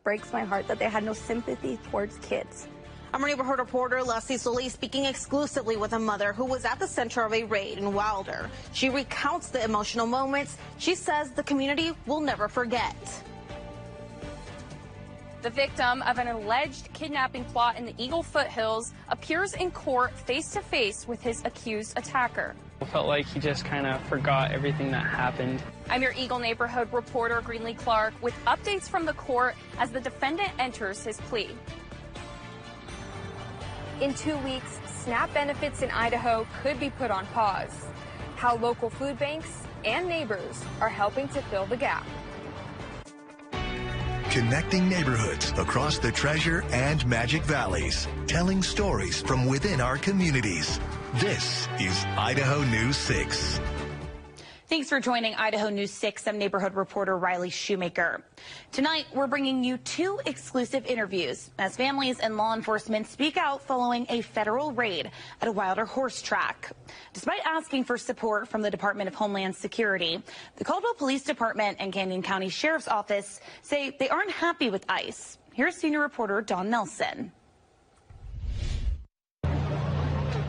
breaks my heart that they had no sympathy towards kids. Our neighborhood reporter Leslie Solis speaking exclusively with a mother who was at the center of a raid in Wilder. She recounts the emotional moments she says the community will never forget. The victim of an alleged kidnapping plot in the Eagle Foothills appears in court face-to-face with his accused attacker. I felt like he just kind of forgot everything that happened. I'm your Eagle neighborhood reporter, Greenlee Clark, with updates from the court as the defendant enters his plea. In 2 weeks, SNAP benefits in Idaho could be put on pause. How local food banks and neighbors are helping to fill the gap. Connecting neighborhoods across the Treasure and Magic Valleys, telling stories from within our communities. This is Idaho News 6. Thanks for joining Idaho News 6. I'm neighborhood reporter Riley Shoemaker. Tonight, we're bringing you 2 exclusive interviews as families and law enforcement speak out following a federal raid at a Wilder horse track. Despite asking for support from the Department of Homeland Security, the Caldwell Police Department and Canyon County Sheriff's Office say they aren't happy with ICE. Here's senior reporter Don Nelson.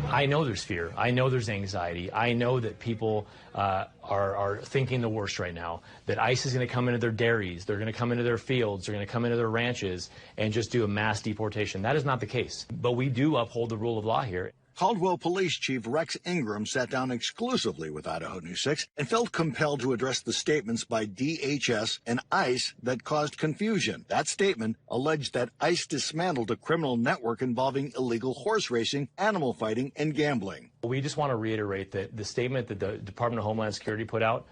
I know there's fear. I know there's anxiety. I know that people are thinking the worst right now, that ICE is going to come into their dairies, they're going to come into their fields, they're going to come into their ranches and just do a mass deportation. That is not the case. But we do uphold the rule of law here. Caldwell Police Chief Rex Ingram sat down exclusively with Idaho News 6 and felt compelled to address the statements by DHS and ICE that caused confusion. That statement alleged that ICE dismantled a criminal network involving illegal horse racing, animal fighting, and gambling. We just want to reiterate that the statement that the Department of Homeland Security put out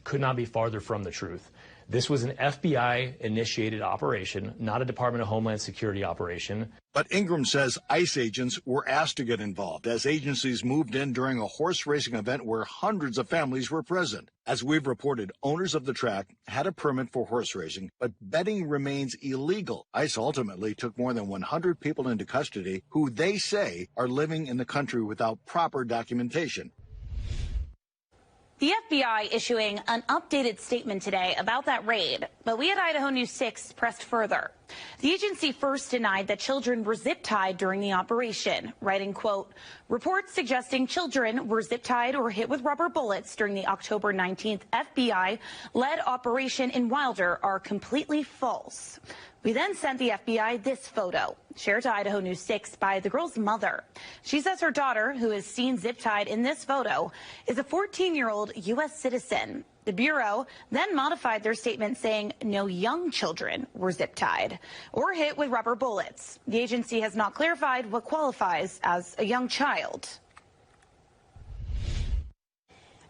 could not be farther from the truth. This was an FBI-initiated operation, not a Department of Homeland Security operation. But Ingram says ICE agents were asked to get involved as agencies moved in during a horse racing event where hundreds of families were present. As we've reported, owners of the track had a permit for horse racing, but betting remains illegal. ICE ultimately took more than 100 people into custody who they say are living in the country without proper documentation. The FBI issuing an updated statement today about that raid, but we at Idaho News 6 pressed further. The agency first denied that children were zip-tied during the operation, writing, quote, reports suggesting children were zip-tied or hit with rubber bullets during the October 19th FBI-led operation in Wilder are completely false. We then sent the FBI this photo, shared to Idaho News 6 by the girl's mother. She says her daughter, who is seen zip-tied in this photo, is a 14-year-old U.S. citizen. The Bureau then modified their statement saying no young children were zip-tied or hit with rubber bullets. The agency has not clarified what qualifies as a young child.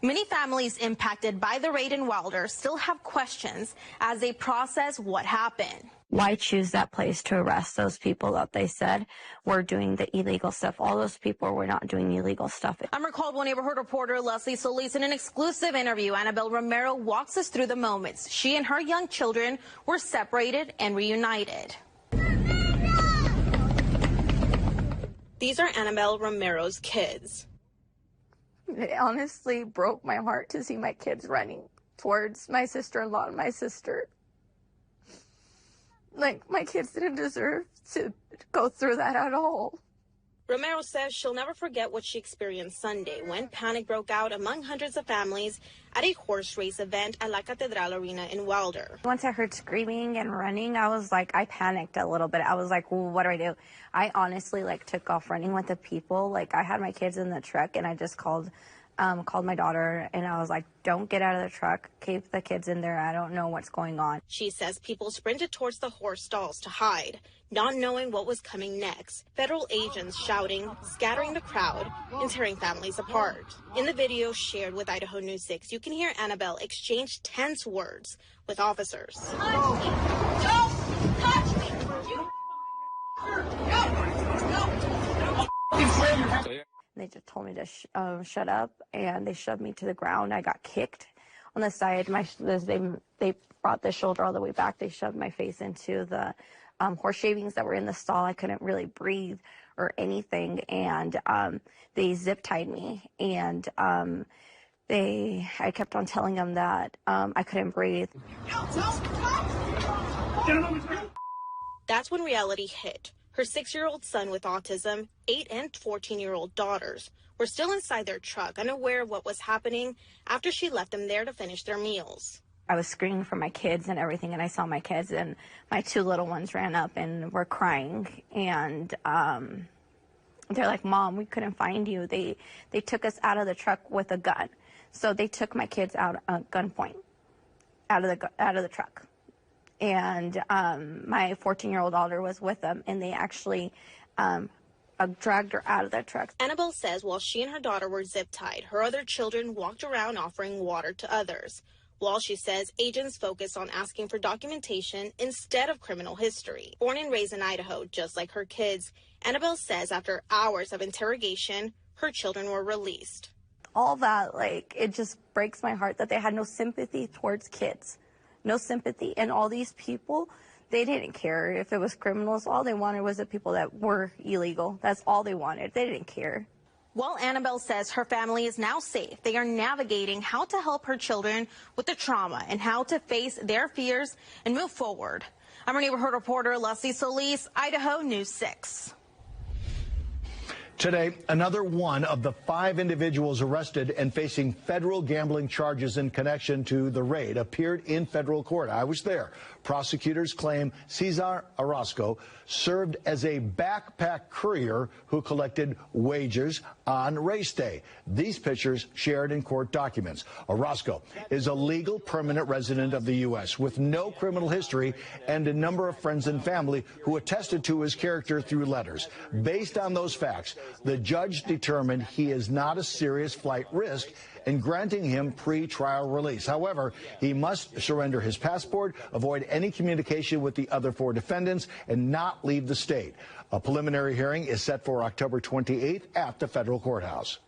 Many families impacted by the raid in Wilder still have questions as they process what happened. Why choose that place to arrest those people that they said were doing the illegal stuff? All those people were not doing illegal stuff. I'm our Caldwell neighborhood reporter Leslie Solis. In an exclusive interview, Annabelle Romero walks us through the moments she and her young children were separated and reunited. These are Annabelle Romero's kids. It honestly broke my heart to see my kids running towards my sister-in-law and my sister. Like, my kids didn't deserve to go through that at all. Romero says she'll never forget what she experienced Sunday when panic broke out among hundreds of families at a horse race event at La Catedral Arena in Wilder. Once I heard screaming and running, I panicked a little bit. I was like, well, what do I do? I honestly, took off running with the people. I had my kids in the truck, and I just called my daughter, and I was like, don't get out of the truck. Keep the kids in there. I don't know what's going on. She says people sprinted towards the horse stalls to hide, not knowing what was coming next. Federal agents shouting, scattering the crowd, and tearing families apart. In the video shared with Idaho News 6, you can hear Annabelle exchange tense words with officers. Touch me! Don't touch me! They just told me to shut up, and they shoved me to the ground. I got kicked on the side. They brought the shoulder all the way back. They shoved my face into the horse shavings that were in the stall. I couldn't really breathe or anything, and they zip tied me. And I kept on telling them that I couldn't breathe. That's when reality hit. Her 6-year-old son with autism, 8 and 14-year-old daughters were still inside their truck, unaware of what was happening after she left them there to finish their meals. I was screaming for my kids and everything, and I saw my kids, and my 2 little ones ran up and were crying, and they're like, "Mom, we couldn't find you." They took us out of the truck with a gun. So they took my kids out at gunpoint, out of the truck. And my 14-year-old daughter was with them, and they actually dragged her out of that truck. Annabelle says while she and her daughter were zip-tied, her other children walked around offering water to others. While she says agents focus on asking for documentation instead of criminal history. Born and raised in Idaho, just like her kids, Annabelle says after hours of interrogation, her children were released. All that, like, it just breaks my heart that they had no sympathy towards kids. No sympathy. And all these people, they didn't care if it was criminals. All they wanted was the people that were illegal. That's all they wanted. They didn't care. While Annabelle says her family is now safe, they are navigating how to help her children with the trauma and how to face their fears and move forward. I'm our neighborhood reporter, Leslie Solis, Idaho News 6. Today, another one of the 5 individuals arrested and facing federal gambling charges in connection to the raid appeared in federal court. I was there. Prosecutors claim Cesar Orozco served as a backpack courier who collected wagers on race day. These pictures shared in court documents. Orozco is a legal permanent resident of the U.S. with no criminal history and a number of friends and family who attested to his character through letters. Based on those facts, the judge determined he is not a serious flight risk and granting him pre-trial release. However, he must surrender his passport, avoid any communication with the other 4 defendants, and not leave the state. A preliminary hearing is set for October 28th at the federal courthouse.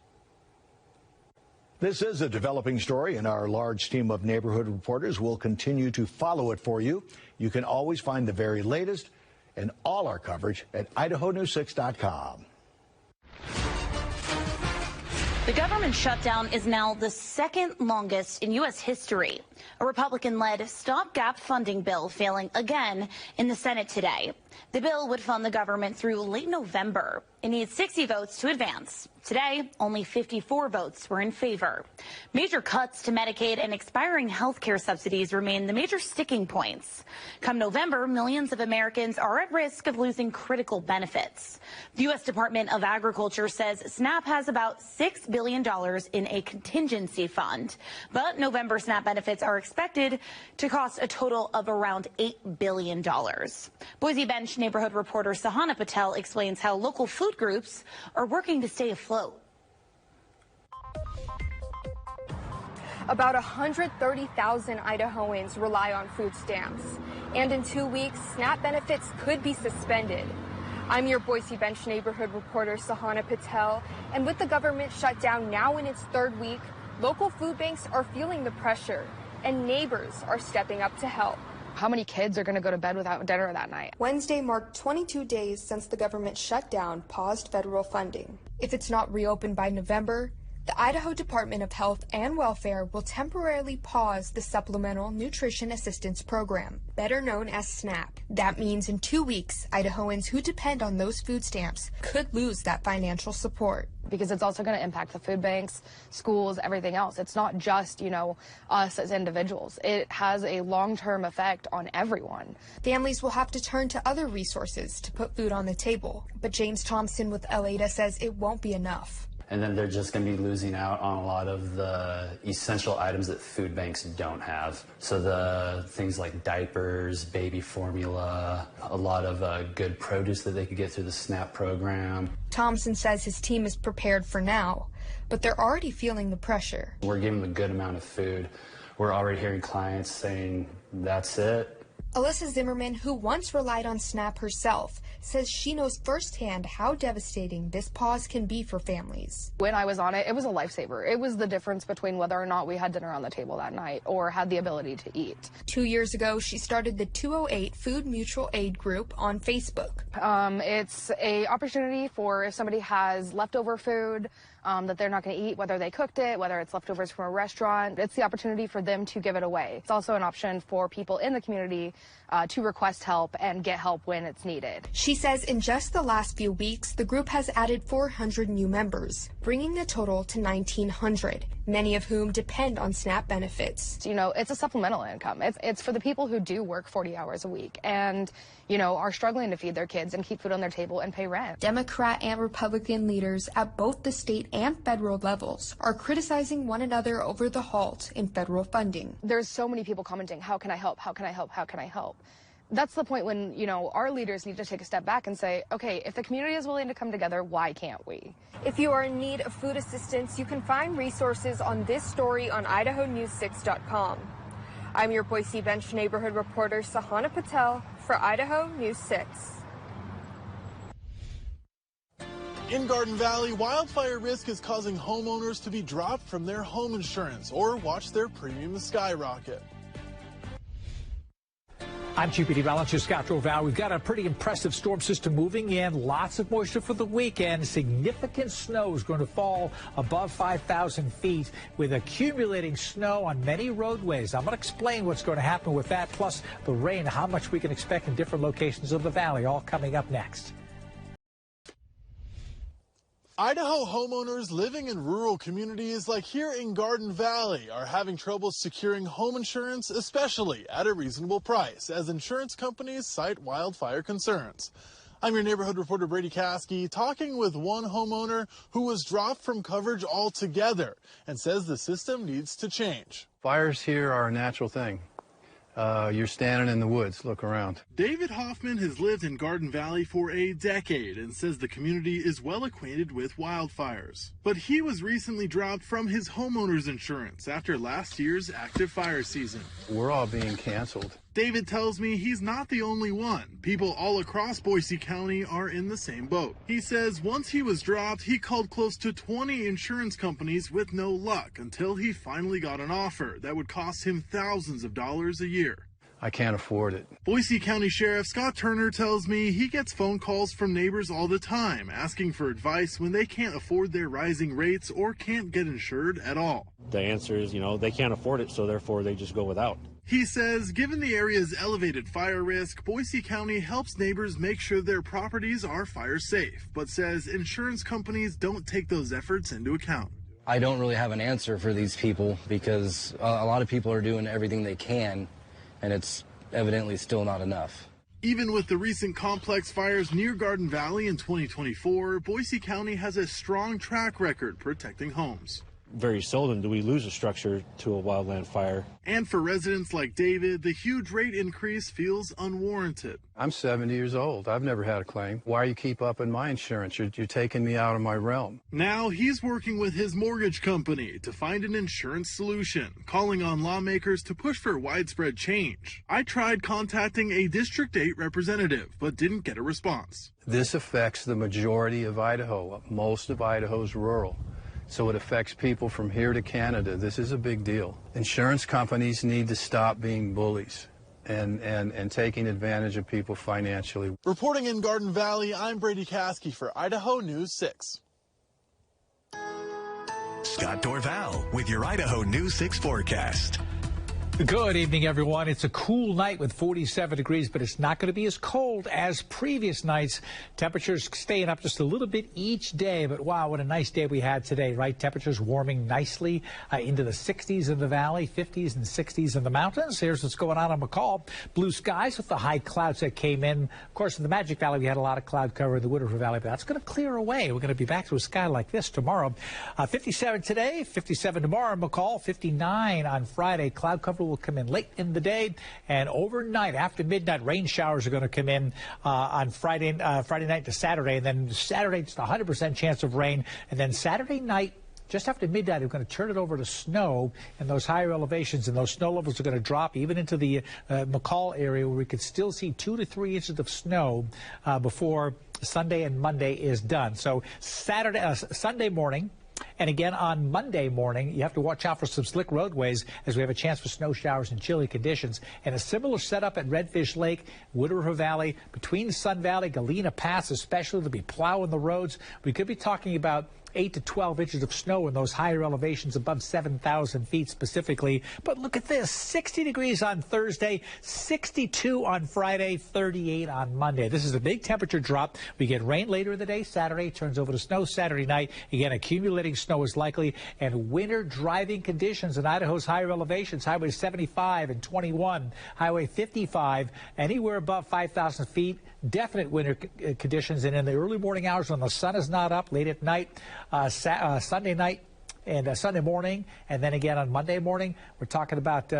This is a developing story, and our large team of neighborhood reporters will continue to follow it for you. You can always find the very latest and all our coverage at idahonews6.com. The government shutdown is now the second longest in U.S. history. A Republican-led stopgap funding bill failing again in the Senate today. The bill would fund the government through late November. It needs 60 votes to advance. Today, only 54 votes were in favor. Major cuts to Medicaid and expiring health care subsidies remain the major sticking points. Come November, millions of Americans are at risk of losing critical benefits. The U.S. Department of Agriculture says SNAP has about $6 billion in a contingency fund. But November SNAP benefits are expected to cost a total of around $8 billion. Boise Bench neighborhood reporter Sahana Patel explains how local food groups are working to stay afloat. About 130,000 Idahoans rely on food stamps. And in 2 weeks, SNAP benefits could be suspended. I'm your Boise Bench neighborhood reporter Sahana Patel. And with the government shutdown now in its 3rd week, local food banks are feeling the pressure. And neighbors are stepping up to help. How many kids are going to go to bed without dinner that night? Wednesday marked 22 days since the government shutdown paused federal funding. If it's not reopened by November, the Idaho Department of Health and Welfare will temporarily pause the Supplemental Nutrition Assistance Program, better known as SNAP. That means in 2 weeks, Idahoans who depend on those food stamps could lose that financial support. Because it's also going to impact the food banks, schools, everything else. It's not just, us as individuals. It has a long-term effect on everyone. Families will have to turn to other resources to put food on the table. But James Thompson with LADA says it won't be enough. And then they're just going to be losing out on a lot of the essential items that food banks don't have. So the things like diapers, baby formula, a lot of good produce that they could get through the SNAP program. Thompson says his team is prepared for now, but they're already feeling the pressure. We're giving them a good amount of food. We're already hearing clients saying, that's it. Alyssa Zimmerman, who once relied on SNAP herself, says she knows firsthand how devastating this pause can be for families. When I was on it, it was a lifesaver. It was the difference between whether or not we had dinner on the table that night or had the ability to eat. 2 years ago, she started the 208 Food Mutual Aid group on Facebook. It's an opportunity for if somebody has leftover food that they're not going to eat, whether they cooked it, whether it's leftovers from a restaurant. It's the opportunity for them to give it away. It's also an option for people in the community to request help and get help when it's needed. She says in just the last few weeks, the group has added 400 new members, bringing the total to 1,900, many of whom depend on SNAP benefits. You know, it's a supplemental income. It's for the people who do work 40 hours a week and, you know, are struggling to feed their kids and keep food on their table and pay rent. Democrat and Republican leaders at both the state and federal levels are criticizing one another over the halt in federal funding. There's so many people commenting, how can I help? How can I help? How can I help? That's the point when, you know, our leaders need to take a step back and say, okay, if the community is willing to come together, why can't we? If you are in need of food assistance, you can find resources on this story on idahonews6.com. I'm your Boise Bench neighborhood reporter, Sahana Patel, for Idaho News 6. In Garden Valley, wildfire risk is causing homeowners to be dropped from their home insurance or watch their premium skyrocket. I'm Chief Meteorologist Scott Rovell. We've got a pretty impressive storm system moving in. Lots of moisture for the weekend. Significant snow is going to fall above 5,000 feet with accumulating snow on many roadways. I'm going to explain what's going to happen with that, plus the rain, how much we can expect in different locations of the valley, all coming up next. Idaho homeowners living in rural communities like here in Garden Valley are having trouble securing home insurance, especially at a reasonable price, as insurance companies cite wildfire concerns. I'm your neighborhood reporter Brady Caskey, talking with one homeowner who was dropped from coverage altogether and says the system needs to change. Fires here are a natural thing. You're standing in the woods, look around. David Hoffman has lived in Garden Valley for a decade and says the community is well acquainted with wildfires. But he was recently dropped from his homeowner's insurance after last year's active fire season. We're all being canceled. David tells me he's not the only one. People all across Boise County are in the same boat. He says once he was dropped, he called close to 20 insurance companies with no luck until he finally got an offer that would cost him thousands of dollars a year. I can't afford it. Boise County Sheriff Scott Turner tells me he gets phone calls from neighbors all the time asking for advice when they can't afford their rising rates or can't get insured at all. The answer is, they can't afford it, so therefore they just go without. He says given the area's elevated fire risk, Boise County helps neighbors make sure their properties are fire safe, but says insurance companies don't take those efforts into account. I don't really have an answer for these people because a lot of people are doing everything they can, and it's evidently still not enough. Even with the recent complex fires near Garden Valley in 2024, Boise County has a strong track record protecting homes. Very seldom do we lose a structure to a wildland fire. And for residents like David, the huge rate increase feels unwarranted. I'm 70 years old. I've never had a claim. Why you keep upping my insurance? You're taking me out of my realm. Now he's working with his mortgage company to find an insurance solution, calling on lawmakers to push for widespread change. I tried contacting a District 8 representative, but didn't get a response. This affects the majority of Idaho. Most of Idaho's rural. So it affects people from here to Canada. This is a big deal. Insurance companies need to stop being bullies and taking advantage of people financially. Reporting in Garden Valley, I'm Brady Caskey for Idaho News 6. Scott Dorval with your Idaho News 6 forecast. Good evening, everyone. It's a cool night with 47 degrees, but it's not going to be as cold as previous nights. Temperatures staying up just a little bit each day, but wow, what a nice day we had today, right? Temperatures warming nicely into the 60s in the valley, 50s and 60s in the mountains. Here's what's going on McCall. Blue skies with the high clouds that came in. Of course, in the Magic Valley, we had a lot of cloud cover in the Wood River Valley, but that's going to clear away. We're going to be back to a sky like this tomorrow. 57 today, 57 tomorrow in McCall, 59 on Friday. Cloud cover will come in late in the day, and overnight after midnight rain showers are going to come in on Friday night to Saturday, and then Saturday just 100% chance of rain, and then Saturday night just after midnight we're going to turn it over to snow in those higher elevations, and those snow levels are going to drop even into the McCall area where we could still see 2 to 3 inches of snow before Sunday and Monday is done. So Sunday morning, and again on Monday morning, you have to watch out for some slick roadways as we have a chance for snow showers and chilly conditions. And a similar setup at Redfish Lake, Wood River Valley, between Sun Valley, Galena Pass especially, to be plowing the roads. We could be talking about 8 to 12 inches of snow in those higher elevations above 7,000 feet specifically. But look at this, 60 degrees on Thursday, 62 on Friday, 38 on Monday. This is a big temperature drop. We get rain later in the day. Saturday turns over to snow Saturday night. Again, accumulating snow is likely, and winter driving conditions in Idaho's higher elevations. Highway 75 and 21, Highway 55, anywhere above 5,000 feet. Definite winter conditions, and in the early morning hours when the sun is not up, late at night, Sunday night and Sunday morning, and then again on Monday morning, we're talking about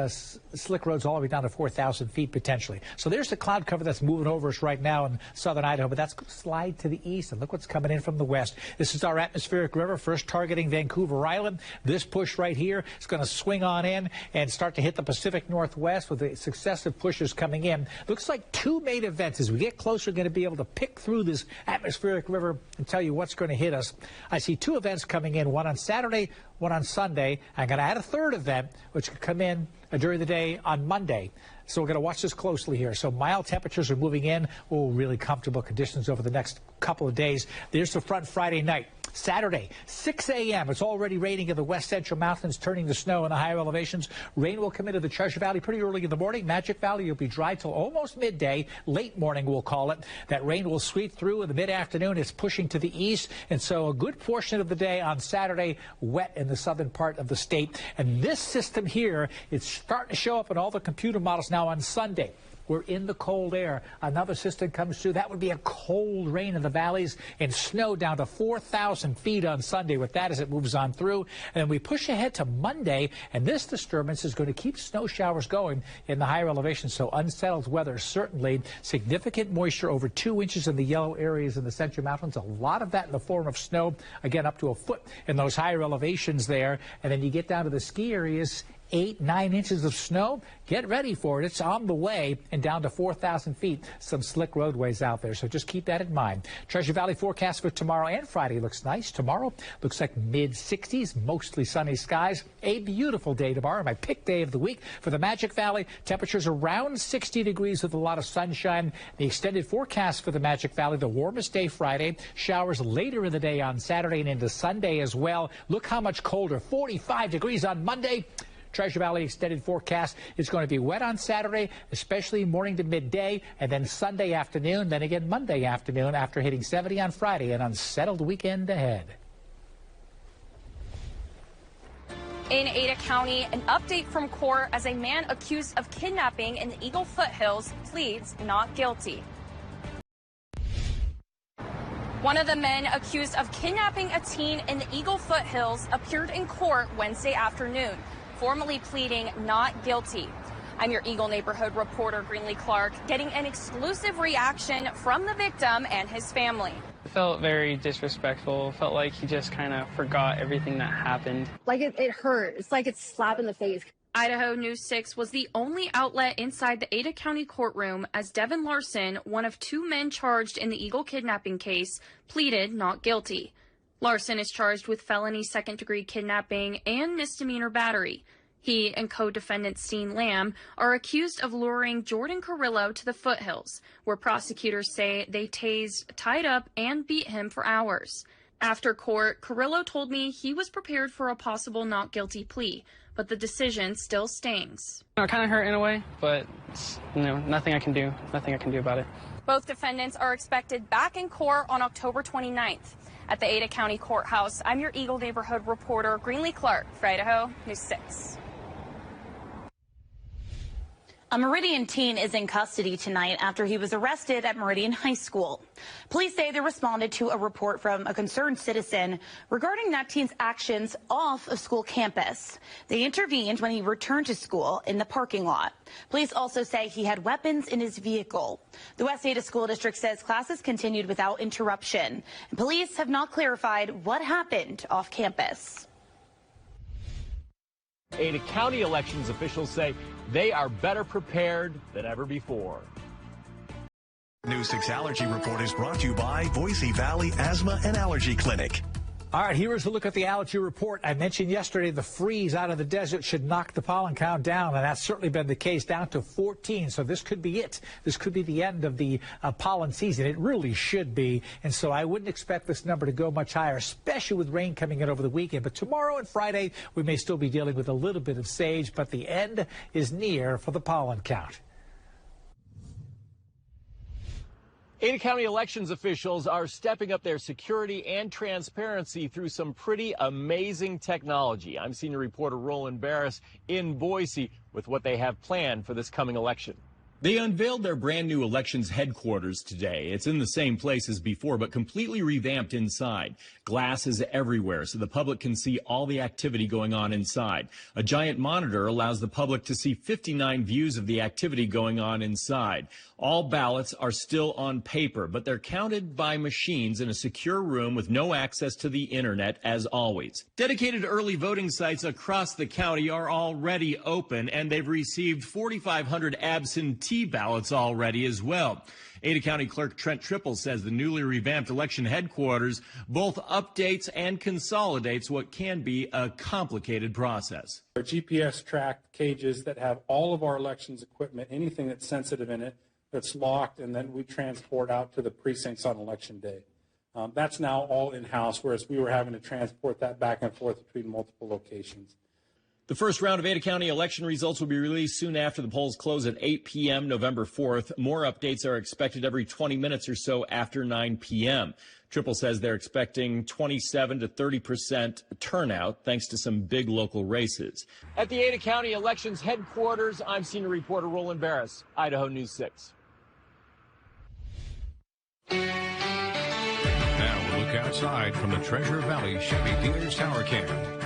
slick roads all the way down to 4,000 feet potentially. So there's the cloud cover that's moving over us right now in southern Idaho, but that's going to slide to the east, and look what's coming in from the west. This is our atmospheric river, first targeting Vancouver Island. This push right here is going to swing on in and start to hit the Pacific Northwest with the successive pushes coming in. Looks like two main events. As we get closer, we're going to be able to pick through this atmospheric river and tell you what's going to hit us. I see two events coming in, one on Saturday, one on Sunday. I'm going to add a third event, which could come in during the day on Monday. So we're going to watch this closely here. So mild temperatures are moving in. Oh, really comfortable conditions over the next couple of days. There's the front Friday night. Saturday, 6 a.m. It's already raining in the west central mountains, turning to snow in the higher elevations. Rain will come into the Treasure Valley pretty early in the morning. Magic Valley will be dry till almost midday, late morning we'll call it. That rain will sweep through in the mid-afternoon. It's pushing to the east, and so a good portion of the day on Saturday, wet in the southern part of the state. And this system here, it's starting to show up in all the computer models now on Sunday. We're in the cold air. Another system comes through. That would be a cold rain in the valleys and snow down to 4,000 feet on Sunday with that as it moves on through. And then we push ahead to Monday, and this disturbance is going to keep snow showers going in the higher elevations. So unsettled weather, certainly. Significant moisture, over 2 inches in the yellow areas in the central mountains. A lot of that in the form of snow, again, up to a foot in those higher elevations there. And then you get down to the ski areas, 8, 9 inches of snow. Get ready for it. It's on the way, and down to 4,000 feet. Some slick roadways out there, so just keep that in mind. Treasure Valley forecast for tomorrow and Friday looks nice. Tomorrow looks like mid-60s, mostly sunny skies. A beautiful day tomorrow, my pick day of the week for the Magic Valley. Temperatures around 60 degrees with a lot of sunshine. The extended forecast for the Magic Valley, the warmest day Friday. Showers later in the day on Saturday and into Sunday as well. Look how much colder, 45 degrees on Monday. Treasure Valley extended forecast is going to be wet on Saturday, especially morning to midday, and then Sunday afternoon, then again Monday afternoon after hitting 70 on Friday. An unsettled weekend ahead. In Ada County, an update from court as a man accused of kidnapping in the Eagle Foothills pleads not guilty. One of the men accused of kidnapping a teen in the Eagle Foothills appeared in court Wednesday afternoon, formally pleading not guilty. I'm your Eagle neighborhood reporter, Greenlee Clark, getting an exclusive reaction from the victim and his family. It felt very disrespectful. Felt like he just kind of forgot everything that happened. Like it hurt. It's like it's slap in the face. Idaho News 6 was the only outlet inside the Ada County courtroom as Devin Larson, one of two men charged in the Eagle kidnapping case, pleaded not guilty. Larson is charged with felony second-degree kidnapping and misdemeanor battery. He and co-defendant Steen Lamb are accused of luring Jordan Carrillo to the foothills, where prosecutors say they tased, tied up, and beat him for hours. After court, Carrillo told me he was prepared for a possible not guilty plea, but the decision still stings. It kind of hurt in a way, but nothing I can do about it. Both defendants are expected back in court on October 29th. At the Ada County Courthouse, I'm your Eagle neighborhood reporter, Greenlee Clark, for Idaho News 6. A Meridian teen is in custody tonight after he was arrested at Meridian High School. Police say they responded to a report from a concerned citizen regarding that teen's actions off of school campus. They intervened when he returned to school in the parking lot. Police also say he had weapons in his vehicle. The West Ada School District says classes continued without interruption. And police have not clarified what happened off campus. Ada County elections officials say they are better prepared than ever before. News 6 Allergy Report is brought to you by Boise Valley Asthma and Allergy Clinic. All right, here's a look at the Allergy report. I mentioned yesterday the freeze out of the desert should knock the pollen count down, and that's certainly been the case, down to 14. So this could be it. This could be the end of the pollen season. It really should be. And so I wouldn't expect this number to go much higher, especially with rain coming in over the weekend. But tomorrow and Friday, we may still be dealing with a little bit of sage, but the end is near for the pollen count. Ada County elections officials are stepping up their security and transparency through some pretty amazing technology. I'm senior reporter Roland Barris in Boise with what they have planned for this coming election. They unveiled their brand new elections headquarters today. It's in the same place as before, but completely revamped inside. Glass is everywhere, so the public can see all the activity going on inside. A giant monitor allows the public to see 59 views of the activity going on inside. All ballots are still on paper, but they're counted by machines in a secure room with no access to the internet, as always. Dedicated early voting sites across the county are already open, and they've received 4,500 absentee ballots already as well. Ada County Clerk Trent Triple says the newly revamped election headquarters both updates and consolidates what can be a complicated process. Our GPS tracked cages that have all of our elections equipment, anything that's sensitive in it, that's locked, and then we transport out to the precincts on election day. That's now all in-house, whereas we were having to transport that back and forth between multiple locations. The first round of Ada County election results will be released soon after the polls close at 8 p.m. November 4th. More updates are expected every 20 minutes or so after 9 p.m. Triple says they're expecting 27 to 30% turnout thanks to some big local races. At the Ada County elections headquarters, I'm senior reporter Roland Barris, Idaho News 6. Now we'll look outside from the Treasure Valley Chevy Dealers Tower Cam.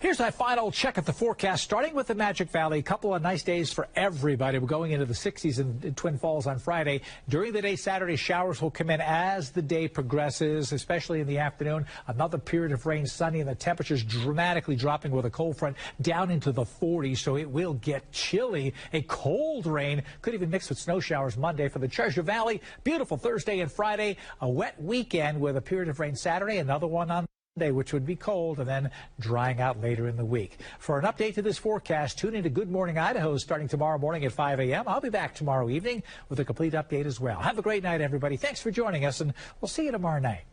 Here's our final check at the forecast, starting with the Magic Valley. A couple of nice days for everybody. We're going into the 60s in Twin Falls on Friday. During the day, Saturday, showers will come in as the day progresses, especially in the afternoon. Another period of rain, sunny, and the temperatures dramatically dropping with a cold front down into the 40s, so it will get chilly. A cold rain could even mix with snow showers Monday for the Treasure Valley. Beautiful Thursday and Friday. A wet weekend with a period of rain Saturday, another one on Monday, which would be cold, and then drying out later in the week. For an update to this forecast, tune into Good Morning Idaho starting tomorrow morning at 5 a.m. I'll be back tomorrow evening with a complete update as well. Have a great night, everybody. Thanks for joining us, and we'll see you tomorrow night.